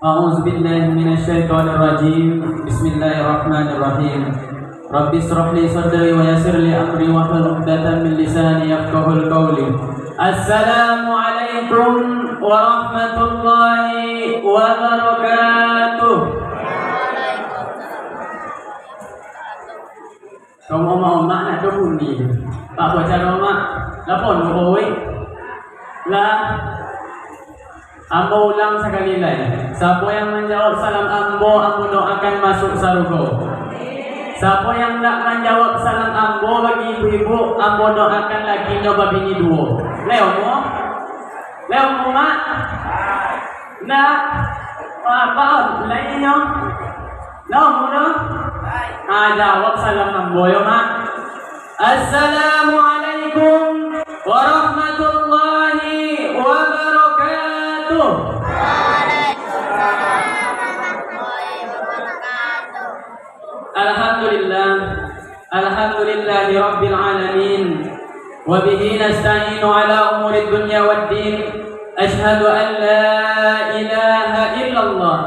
A'udzu billahi minasyaitonir rajim. Bismillahirrahmanirrahim. Rabbi shrah li sadri wa yassir li amri wa hlul 'uqdatam min lisani yafqahul qawli. Assalamu alaikum warahmatullahi wabarakatuh. Kamu mau nak dukun ni. Pak baca doa. Lapon oi. Lah Ambo ulang sekali lagi. Siapa yang menjawab salam ambo doakan masuk surga. Siapa yang tak menjawab salam ambo bagi ibu-ibu, ambo doakan lagi nyoba bini dua. Leo mo mak. Nak apa lainnya? Leo mo no? Jawab salam ambo yo mak. Assalamualaikum warahmatullahi wabarakatuh. Alhamdulillahi rabbil alamin wa bihi nasta'inu ala umuri dunya waddin. Ashhadu an la ilaha illallah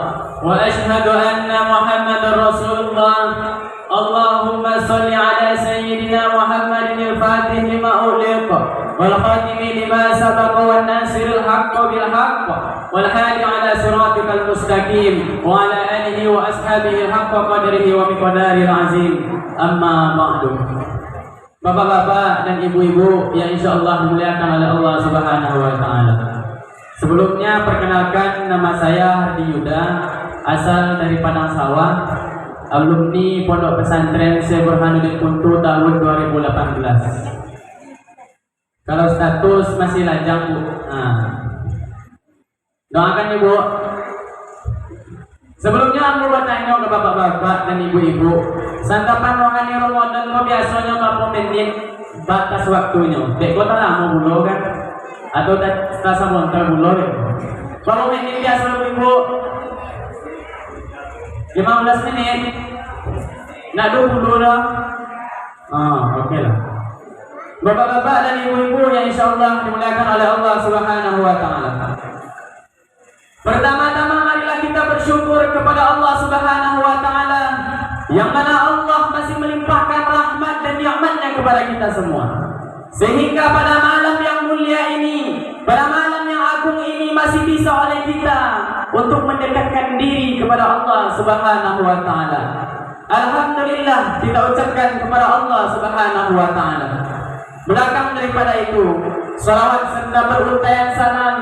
wa ashhadu anna muhammadar rasulullah. Allahumma salli ala sayyidina Muhammadin al-fatih lima ughliqa wal khatimi lima sabaqa wan nasiril haqqi bil haqq wal hadi ala siratikal mustaqim wa ala alihi wa ashabihi haqqa qadrihi wa miqdaril azim. Amma ba'du. Bapak-bapak dan ibu-ibu yang insyaallah dimuliakan oleh Allah Subhanahu wa taala. Sebelumnya perkenalkan, nama saya Hardi Yuda, asal dari Padang Sawah, alumni Pondok Pesantren Syekh Burhanuddin Kuntu tahun 2018. Kalau status masih lajang, Bu. Doakan Ibu. Sebelumnya aku bertanya ke bapak-bapak dan ibu-ibu, santapan rohani Ramadan lo biasanya berapa menit batas waktunya? Dek kota lama bulo kan? Atau terasa montar bulo ya? Berapa menit biasa Ibu? 15 menit. Nak 20 dah. Okey lah. Bapak-bapak dan ibu-ibu yang insyaallah dimuliakan oleh Allah Subhanahu wa taala. Pertama-tama marilah kita bersyukur kepada Allah Subhanahu wa taala yang mana Allah masih melimpahkan rahmat dan nikmat-Nya kepada kita semua. Sehingga pada malam yang mulia ini, pada malam yang agung ini masih bisa oleh kita untuk mendekatkan diri kepada Allah Subhanahu wa taala. Alhamdulillah kita ucapkan kepada Allah Subhanahu wa taala. Belakang daripada itu, salawat serta beruntayan salam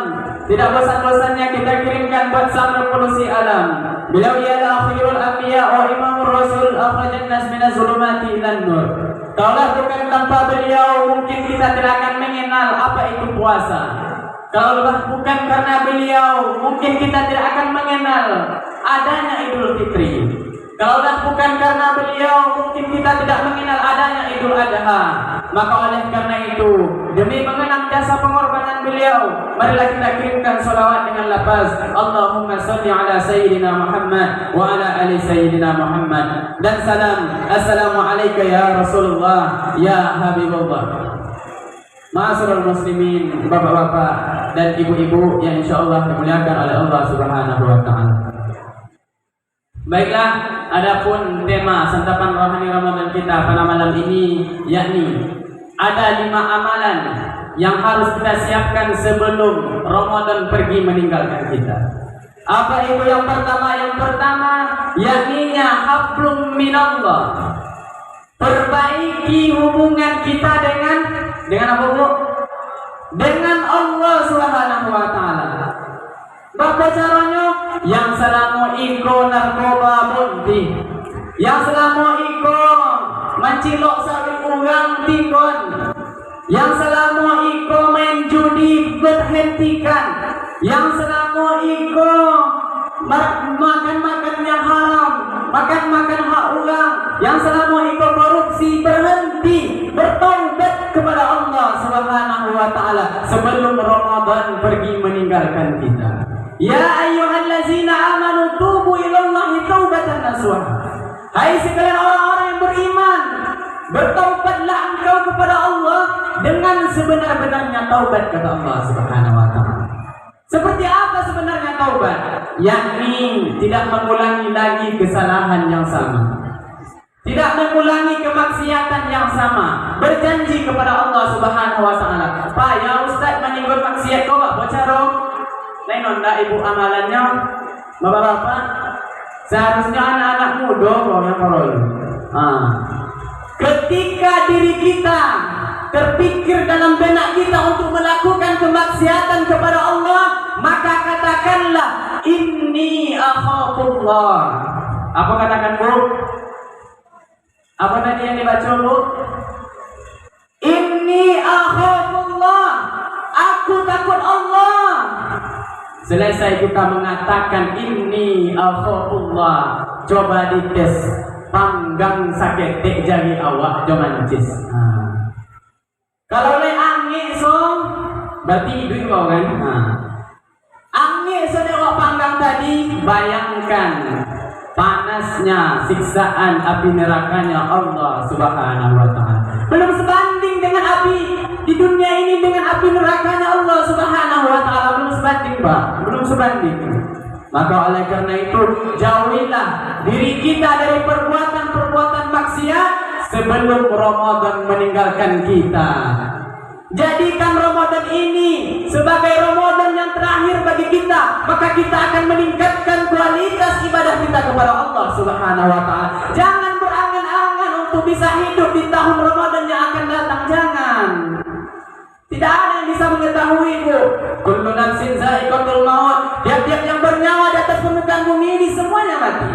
tidak bosan-bosannya kita kirimkan buat sang revolusi alam. Beliau ialah akhirul anbiya wa imamur rasul, akhrajan nas minaz zulumati ilan nur. Kalaulah bukan tanpa beliau, mungkin kita tidak akan mengenal apa itu puasa. Kalaulah bukan karena beliau, mungkin kita tidak akan mengenal adanya Idul Fitri. Kalaulah bukan karena beliau, mungkin kita tidak mengenal adanya Idul Adha. Maka oleh karena itu, demi mengenang jasa pengorbanan beliau, marilah kita kirimkan salawat dengan lafaz Allahumma salli ala sayyidina Muhammad wa ala ali sayyidina Muhammad. Dan salam, assalamu alayka ya Rasulullah, ya Habibullah. Ma'asyiral muslimin, bapak-bapak dan ibu-ibu yang insyaallah dimuliakan oleh Allah Subhanahu wa taala. Baiklah, adapun tema santapan rohani Ramadan kita pada malam ini, yakni ada 5 amalan yang harus kita siapkan sebelum Ramadan pergi meninggalkan kita. Apa itu yang pertama? Yang pertama yakninya hablum minallah. Perbaiki hubungan kita dengan apa, Bu? Dengan Allah Subhanahu wa taala. Bapa caranya? Yang selama iko narkoba bunti, yang selama iko mencilok saling urang tikon, yang selama iko main judi berhentikan, yang selama iko makan yang haram, makan hak orang, yang selama iko korupsi berhenti, bertaubat kepada Allah Subhanahu wa taala sebelum Ramadan pergi meninggalkan kita. Ya ayyuhallazina amanu tubu ilallahi taubatan nasuha. Hai sekalian orang-orang yang beriman, bertaubatlah engkau kepada Allah dengan sebenar-benarnya taubat, kata Allah Subhanahu wa taala. Seperti apa sebenarnya taubat? yakni tidak mengulangi lagi kesalahan yang sama, tidak mengulangi kemaksiatan yang sama, berjanji kepada Allah Subhanahu wa taala. Pak, ya Ustaz meninggal maksiat kau gak bocorong. Lain onda ibu amalannya. Bapak-bapak, seharusnya anak-anak muda kau yang korol. Ketika diri kita terpikir dalam benak kita untuk melakukan kemaksiatan kepada Allah, maka katakanlah inni akhafullah. Apa katakan Bu? Apa tadi yang dibaca Bu? Inni akhafullah. Aku takut Allah. Selesai kita mengatakan inni akhafullah, coba dites panggang sakit tek jari awak jangan cis. Kalau le angin so berarti hidup kau kan. Angin so awak panggang tadi, bayangkan panasnya siksaan api nerakanya Allah Subhanahu wa taala. Belum sebanding dengan api di dunia ini dengan api nerakanya Allah Subhanahu wa taala, belum sebanding, Pak. Belum sebanding. Maka oleh karena itu jauhilah diri kita dari perbuatan-perbuatan maksiat sebelum Ramadan meninggalkan kita. Jadikan Ramadan ini sebagai Ramadan yang terakhir bagi kita, maka kita akan meningkatkan kualitas ibadah kita kepada Allah Subhanahu wa taala. Jangan berangan-angan untuk bisa hidup di tahun Ramadan yang akan datang, jangan. Tidak ada yang bisa mengetahui, Bu. Kullu nafsin za'iqatul maut. Tiap-tiap yang bernyawa di atas permukaan bumi ini semuanya mati.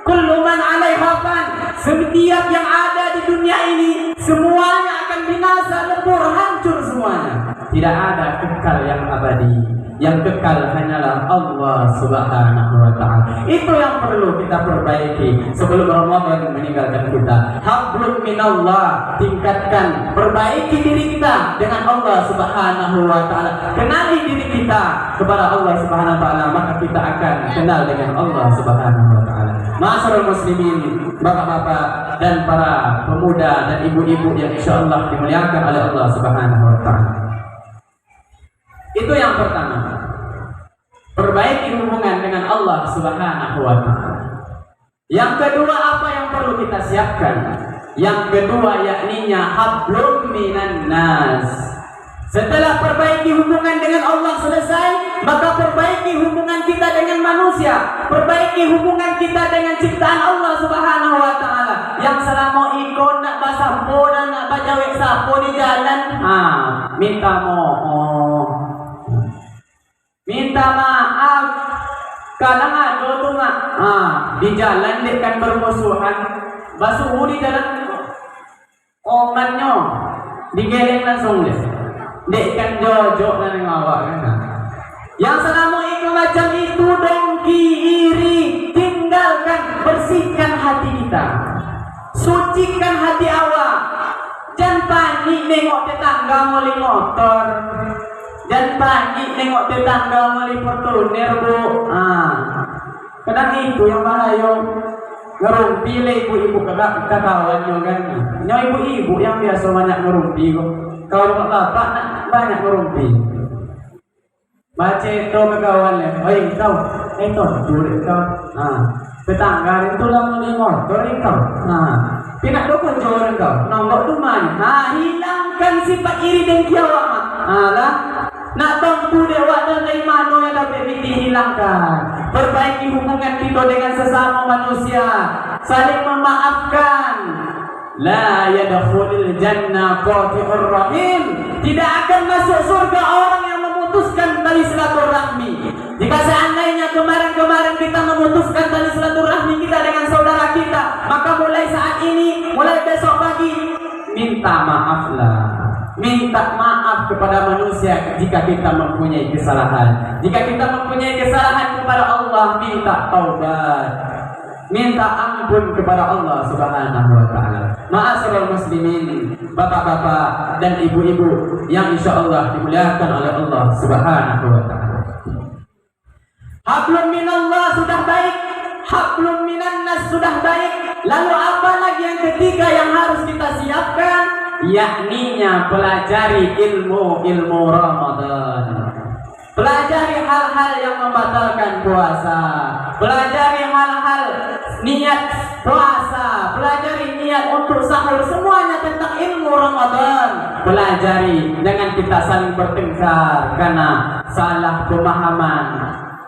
Kullu man 'alaiha fan. Setiap yang ada di dunia ini semuanya akan binasa, lebur, hancur semuanya. Tidak ada kekal yang abadi. Yang kekal hanyalah Allah Subhanahu wa taala. Itu yang perlu kita perbaiki sebelum Ramadan meninggalkan kita. Hablum minallah, tingkatkan, perbaiki diri kita dengan Allah Subhanahu wa taala. Kenali diri kita kepada Allah Subhanahu wa taala, maka kita akan kenal dengan Allah Subhanahu wa taala. Ma'asyiral muslimin, bapak-bapak dan para pemuda dan ibu-ibu yang insyaallah dimuliakan oleh Allah Subhanahu wa taala. Itu yang pertama. Perbaiki hubungan dengan Allah Subhanahu wa taala. Yang kedua, apa yang perlu kita siapkan? Yang kedua yakninya hablum minan nas. Setelah perbaiki hubungan dengan Allah selesai, maka perbaiki hubungan kita dengan manusia, perbaiki hubungan kita dengan ciptaan Allah Subhanahu wa taala. Yang selama ikut nak basapo dan nak bajawek sapo di jalan, minta mohon. Minta maaf. Kadang ada tu mak, di jalan dia kan bermusuhan, basuh di jalan, omannya digeleng langsung dia. Dek kan jojok dan ngawak kan. Yang selama itu macam itu dongki iri, tinggalkan, bersihkan hati kita, sucikan hati awak. Jangan panik nengok tetangga meli motor. Dan pagi tengok tetangga meli Fortuner, Bu. Kadang itu yang bahaya. Ngerumpi lah ibu-ibu kawan kan. Yang ibu-ibu yang biasa banyak ngerumpi kok. Kalau bapak banyak ngerumpi. Baca itu ke kawannya. Oi kau, itu juri kau. Tetangga itu lah meli motor kau. Tidak dukun juri kau. Nombor tu mana? Hilangkan sifat iri dengki awak mak. Lah. Nak tompu dewa dan dari mana yang dapat dihilangkan. Perbaiki hubungan kita dengan sesama manusia, saling memaafkan. La yadkhulul jannah qati'ur rahim. Tidak akan masuk surga orang yang memutuskan tali silaturahmi. Jika seandainya kemarin kita memutuskan tali silaturahmi kita dengan saudara kita, maka mulai saat ini, mulai besok pagi, minta maaflah. Minta maaf kepada manusia jika kita mempunyai kesalahan. Jika kita mempunyai kesalahan kepada Allah, minta taubat, minta ampun kepada Allah Subhanahu wa taala. Ma'asyiral muslimin, bapak-bapak dan ibu-ibu yang insyaallah dimuliakan oleh Allah Subhanahu wa taala. Hablum minallah sudah baik, hablum minan nas sudah baik. Lalu apa lagi yang ketiga yang harus kita siapkan? Yakninya pelajari ilmu Ramadan. Pelajari hal-hal yang membatalkan puasa. Pelajari hal-hal niat puasa. Pelajari niat untuk sahur. Semuanya tentang ilmu Ramadan. Pelajari. Jangan kita saling bertengkar karena salah pemahaman.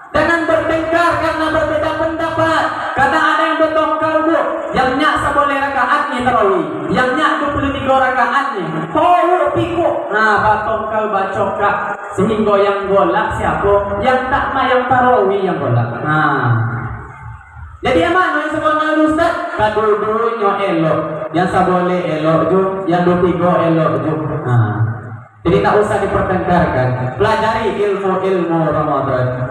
Jangan bertengkar karena berbeda pendapat. Kadang ada yang bertengkar yang nyak boleh rakaatnya tarawih, yang nyak 23 rakaatnya. Oh, pikuk. Nah, batong kau bacokak sehingga yang golak siapa? Yang tak mah yang tarawih yang golak. Nah. Jadi yang mana yang sekolah Ustaz? Kadul-dulunya elok. Yang saboleh elok ju, yang 23 elok ju. Nah. Jadi tak usah dipertengkarkan. Pelajari ilmu-ilmu Ramadan.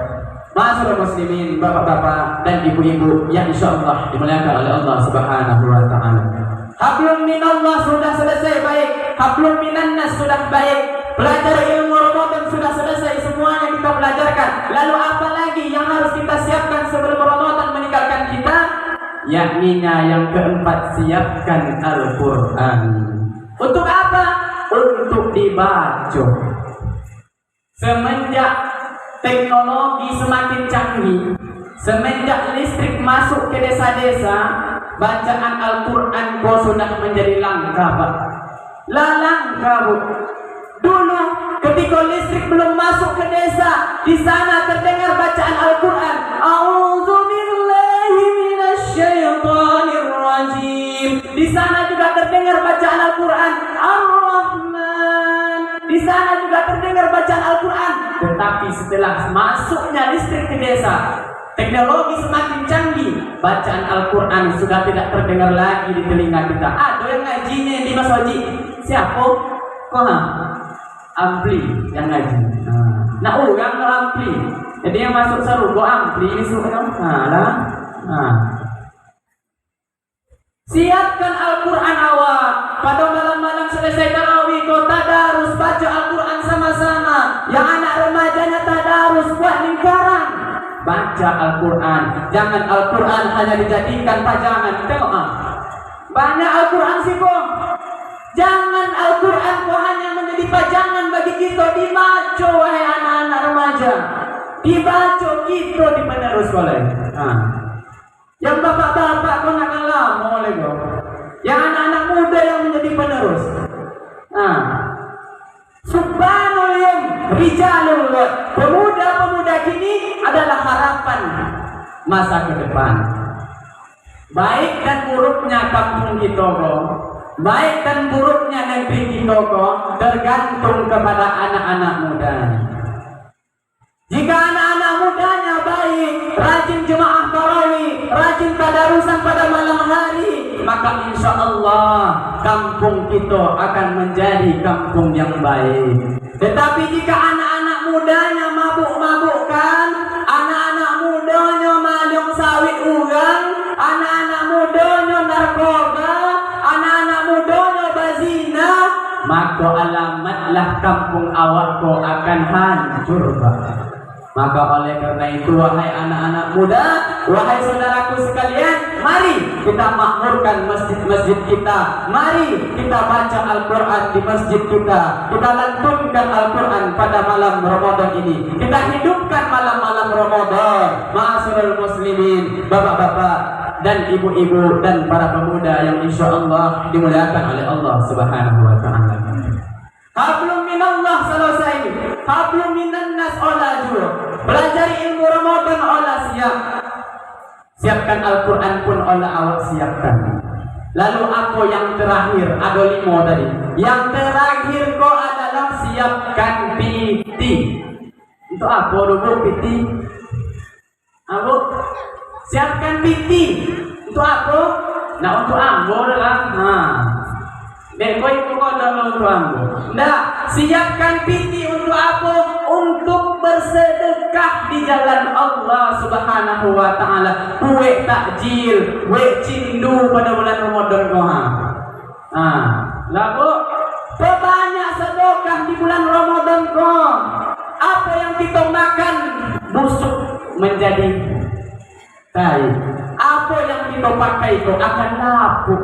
Masyaallah muslimin, bapak-bapak dan ibu-ibu yang insyaallah dimuliakan oleh Allah Subhanahu wa taala. Hablum minallah sudah selesai baik, hablum minannas sudah baik. Pelajari ilmu Ramadan sudah selesai, semuanya kita pelajarkan. Lalu apa lagi yang harus kita siapkan sebelum Ramadan meninggalkan kita? Yakninya yang keempat, siapkan Al-Qur'an. Untuk apa? Untuk dibaca. Semenjak teknologi semakin canggih, semenjak listrik masuk ke desa-desa, bacaan Al-Quran kok sudah menjadi langka, Pak. Langka, Bu. Dulu ketika listrik belum masuk ke desa, di sana terdengar bacaan Al-Quran. A'udzubillahi minasyaitonirrajim. Di sana juga terdengar bacaan Al-Quran. Ar-Rahman. Di sana juga terdengar bacaan Al-Quran. Tetapi setelah masuknya listrik ke desa, teknologi semakin canggih, bacaan Al-Quran sudah tidak terdengar lagi di telinga kita. Ada yang ngajinya di Mas Haji. Siapa? Kok? Ampli yang ngaji. Nah, yang ampli. Jadi yang masuk sarugo ampli ini suka. Siapkan Al-Quran awak. Pada malam-malam selesai tarawih kau tadarus baca Al-Quran sama-sama. Yang anak remajanya tadarus buat lingkaran. Baca Al-Quran. Jangan Al-Quran hanya dijadikan pajangan. Tengok banyak Al-Quran sih kok. Jangan Al-Quran kok hanya menjadi pajangan bagi kita. Dibaca wahai anak-anak remaja. Dibaca kita di penerus oleh. Yang bapak-bapak kau nak lama oleh kau. Yang anak-anak muda yang menjadi penerus. Subhanallah yang rijalul. Pemuda-pemuda kini adalah harapan masa ke depan. Baik dan buruknya kampung kita kok, baik dan buruknya negeri kita kok, tergantung kepada anak-anak muda. Jika anak-anak mudanya baik, rajin jemaah tarawih, rajin tadarusan pada malam hari, maka insya Allah kampung kita akan menjadi kampung yang baik. Tetapi jika anak-anak mudanya mabuk-mabukkan, anak-anak mudanya maling sawit urang, anak-anak mudanya narkoba, anak-anak mudanya bazina, maka alamatlah kampung awakku akan hancur, Pak. Maka oleh karena itu, wahai anak-anak muda, wahai saudaraku sekalian, mari kita makmurkan masjid-masjid kita. Mari kita baca Al-Quran di masjid kita. Kita lantunkan Al-Quran pada malam Ramadan ini. Kita hidupkan malam-malam Ramadan. Ma'asyiral muslimin, bapak-bapak dan ibu-ibu dan para pemuda yang insya Allah dimuliakan oleh Allah Subhanahu wa taala. Hablum minallah selesai. Hablum minannas olaju. Belajar ilmu Ramadan olah siap. Siapkan Al-Quran pun olah awak siapkan. Lalu apa yang terakhir? Ada 5 tadi. Yang terakhir kau adalah siapkan piti. Itu apa dulu piti? Apa? Siapkan piti. Untuk apa? Nah, untuk ambo lah. Kau itu adalah untuk ambo. Nah, siapkan piti untuk apa? Untuk bersedekah di jalan Allah Subhanahu wa taala. Kue takjil, kue cindu pada bulan Ramadan kau. Lalu banyak sedekah di bulan Ramadan kau. Apa yang kita makan busuk menjadi baik. Apa yang kita pakai itu akan lapuk.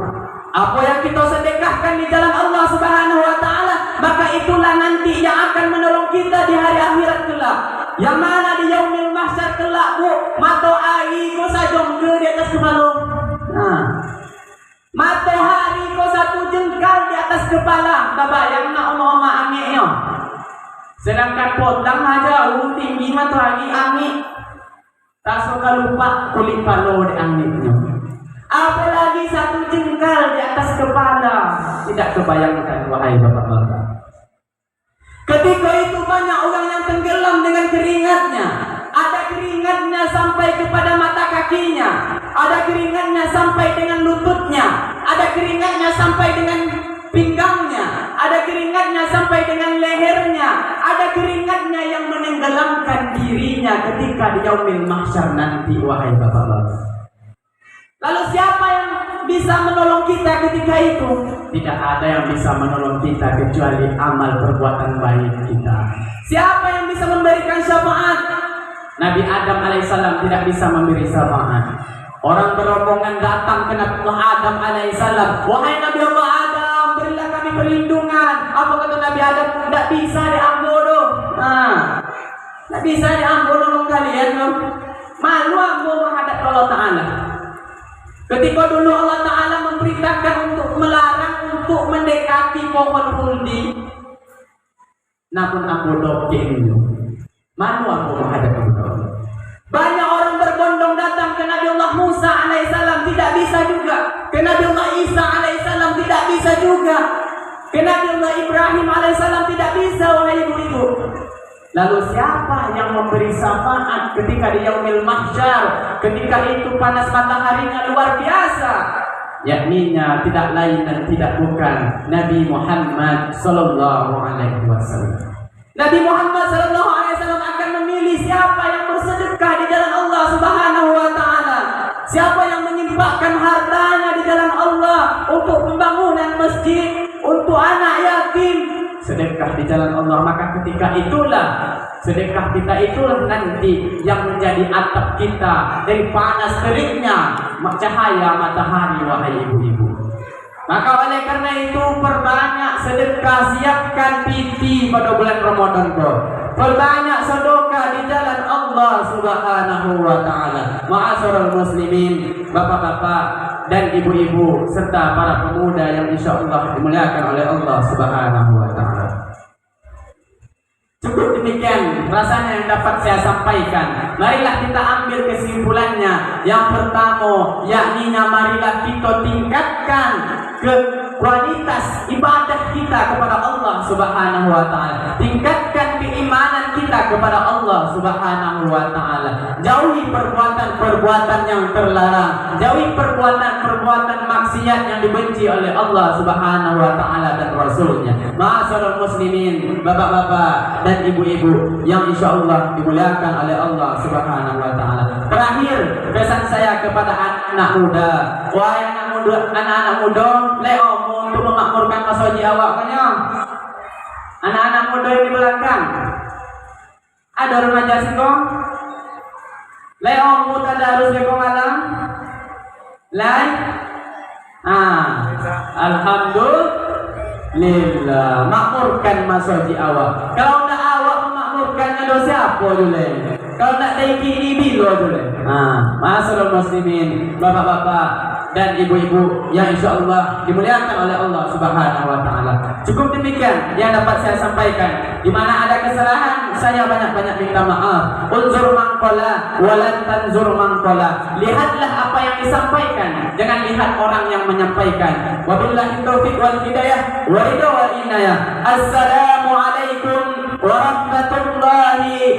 Apa yang kita sedekahkan di jalan Allah Subhanahu wa taala, maka itulah nanti yang akan menolong kita di hari akhirat kelak. Yang mana di yaumil mahsyar kelak bu, matahari ko sajong ke di atas kepala. Nah, matahari ko satu jengkal di atas kepala. Tabayang nak oma-oma angiknya. Sedangkan potang aja tinggi matahari angik. Tak suka lupa kulit palo di angiknya. Apalagi satu jengkal di atas kepala. Tidak kebayangkan wahai bapak-bapak. Ketika itu banyak orang yang tenggelam dengan keringatnya. Ada keringatnya sampai kepada mata kakinya. Ada keringatnya sampai dengan lututnya. Ada keringatnya sampai dengan pinggangnya. Ada keringatnya sampai dengan lehernya. Ada keringatnya yang menenggelamkan dirinya ketika di yaumil mahsyar nanti wahai bapak-bapak. Lalu siapa yang bisa menolong kita ketika itu? Tidak ada yang bisa menolong kita kecuali amal perbuatan baik kita. Siapa yang bisa memberikan syafaat? Nabi Adam alaihissalam tidak bisa memberi syafaat. Orang berombongan datang ke Nabi Adam alaihissalam. Wahai Nabi Allah Adam, berilah kami perlindungan. Apa kata Nabi Adam? Tidak bisa diambodo. Tidak bisa diambodo kalian. Malu aku menghadap Allah Ta'ala. Ketika dulu Allah Ta'ala memberitakan untuk melarang untuk mendekati pohon huldi, namun aku dokin. Malu aku menghadap Allah. Banyak orang berbondong datang ke Nabi Allah Musa alaihissalam, tidak bisa juga. Ke Nabi Allah Isa alaihissalam, tidak bisa juga. Ke Nabi Allah Ibrahim alaihissalam, tidak bisa wahai ibu-ibu. Lalu siapa yang memberi syafaat ketika di yaumil mahsyar? Ketika itu panas mataharinya luar biasa. Yakninya tidak lain dan tidak bukan Nabi Muhammad sallallahu alaihi wasallam. Nabi Muhammad sallallahu alaihi wasallam akan memilih siapa yang bersedekah di jalan Allah Subhanahu wa taala. Siapa yang menyimpahkan hartanya di jalan Allah untuk pembangunan masjid, untuk anak yatim, sedekah di jalan Allah, maka ketika itulah sedekah kita itulah nanti yang menjadi atap kita dari panas teriknya cahaya matahari wahai ibu-ibu. Maka oleh karena itu perbanyak sedekah, siapkan piti pada bulan Ramadan kau. Perbanyak sedekah di jalan Allah Subhanahu wa taala. Ma'asyiral muslimin, bapak-bapak dan ibu-ibu serta para pemuda yang insyaallah dimuliakan oleh Allah Subhanahu wa taala. Cukup demikian rasanya yang dapat saya sampaikan. Marilah kita ambil kesimpulannya. Yang pertama, yakninya marilah kita tingkatkan ke kualitas ibadah kita kepada Allah Subhanahu wa taala. Tingkatkan keimanan kita kepada Allah Subhanahu wa taala. Jauhi perbuatan-perbuatan yang terlarang. Jauhi perbuatan-perbuatan maksiat yang dibenci oleh Allah Subhanahu wa taala dan Rasulnya. Ma'asyiral muslimin, bapak-bapak dan ibu-ibu yang insyaallah dimuliakan oleh Allah Subhanahu wa taala. Terakhir, pesan saya kepada anak muda. Wahai anak-anak muda, leo untuk memakmurkan masaji awaknya. Anak-anak muda di belakang. Ada remaja singkong? Leo mutadarus lekong alam? Lai? Alhamdulillah, makmurkan masaji awak. Kalau tidak awak memakmurkannya dosa apa dulu? Kalau tidak daiki ini bilo dulu. Ma'asyiral muslimin, bapak-bapak dan ibu-ibu yang insyaallah dimuliakan oleh Allah Subhanahu wa taala. Cukup demikian yang dapat saya sampaikan. Di mana ada kesalahan, saya banyak-banyak minta maaf. Unzur man qala wa lan tanzur man qala. Lihatlah apa yang disampaikan, jangan lihat orang yang menyampaikan. Wabillahi taufiq wal hidayah wa ridha wal inayah. Assalamu alaikum warahmatullahi